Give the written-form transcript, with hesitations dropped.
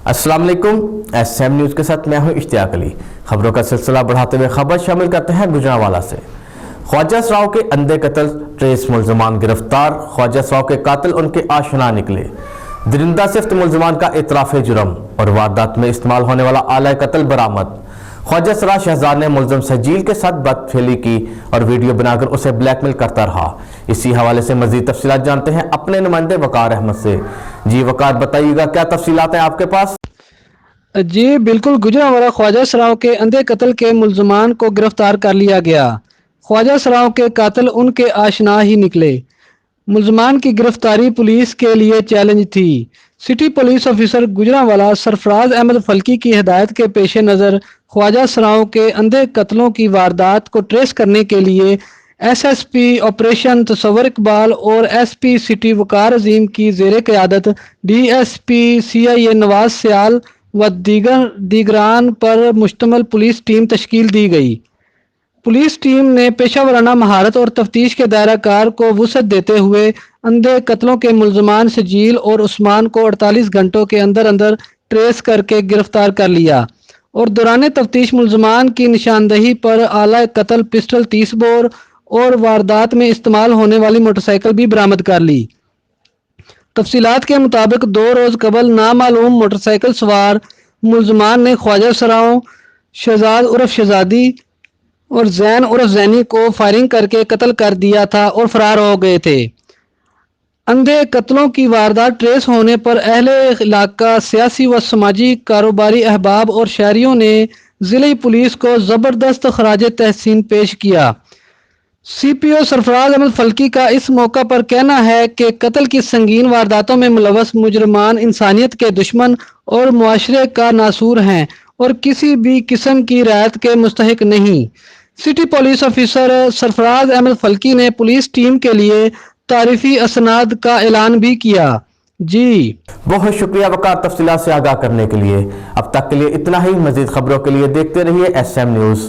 अस्सलाम वालेकुम। SM news के साथ मैं हूं इश्तियाक अली। खबरों का सिलसिला बढ़ाते हुए खबर शामिल करते हैं गुजरांवाला से। ख्वाजा सराओं के अंधे कत्ल, ट्रेस मुल्ज़मान गिरफ्तार। ख्वाजा सराओं के कातिल उनके आशना निकले। दरिंदा सिफ्त मुल्ज़मान का इतराफ़ जुर्म और वारदात में इस्तेमाल होने वाला आला कत्ल बरामद। ख्वाजा सरा शहजाद ने मुल्ज़म सजील के साथ बदफेली की और वीडियो बनाकर उसे ब्लैकमेल करता रहा। इसी हवाले से मज़ीद तफसीलात जानते हैं अपने नुमाइंदे वकार अहमद से। जी वकार, बताइएगा क्या तफसीलात हैं आपके पास? जी बिल्कुल, गुजरांवाला ख्वाजा सराओं के अंधे कत्ल के मुल्ज़मान को गिरफ्तार कर लिया गया। ख्वाजा सराओं के कातिल उनके आशना ही निकले। मुल्ज़मान की गिरफ्तारी पुलिस के लिए चैलेंज थी। City police officer Gujranwala Sarfaraz Ahmed Falki की हिदायत के पेश नज़र ख्वाजा सराओं के अंधे कत्लों की वारदात को ट्रेस करने के लिए SSP ऑपरेशन तसव्वुर इकबाल और SP सिटी वकार अजीम की ज़ेरे क़यादत DSP CIA नवाज सयाल व दीगरान पर मुश्तमिल पुलिस टीम तश्कील दी गई। पुलिस टीम ने पेशावराना महारत और तफ्तीश के दायरा कार को वुसअत देते हुए अंधे कत्लों के मुल्ज़मान सजील और उस्मान को 48 घंटों के अंदर अंदर ट्रेस करके गिरफ्तार कर लिया और दौरान तफ्तीश मुल्ज़मान की निशानदही पर आला कत्ल पिस्टल 30 बोर और वारदात में इस्तेमाल होने वाली मोटरसाइकिल भी बरामद कर ली। तफसीलात के मुताबिक 2 रोज़ कबल नामालूम मोटरसाइकिल सवार मुल्ज़मान ने ख्वाजा सराओं, शहजाद उर्फ शहजादी और जैन उर्फ जैनी को फायरिंग करके कत्ल कर दिया था और फरार हो गए थे। अंधे कत्लों की वारदात ट्रेस होने पर अहले इलाका, सियासी व समाजी कारोबारी अहबाब और शहरियों ने ज़िले पुलिस को ज़बरदस्त खराज तहसीन पेश किया। CPO सरफराज अहमद फल्की का इस मौका पर कहना है कि कत्ल की संगीन वारदातों में मुलव्वस मुजरमान इंसानियत के दुश्मन और मुआशरे का नासूर हैं और किसी भी किस्म की रियायत के मुस्तहिक नहीं। City police officer Sarfaraz Ahmed Falki ने पुलिस टीम के लिए तारीफी असनाद का ऐलान भी किया। जी बहुत शुक्रिया वकार तफसीलात से आगाह करने के लिए। अब तक के लिए इतना ही। मजीद खबरों के लिए देखते रहिए SM न्यूज़।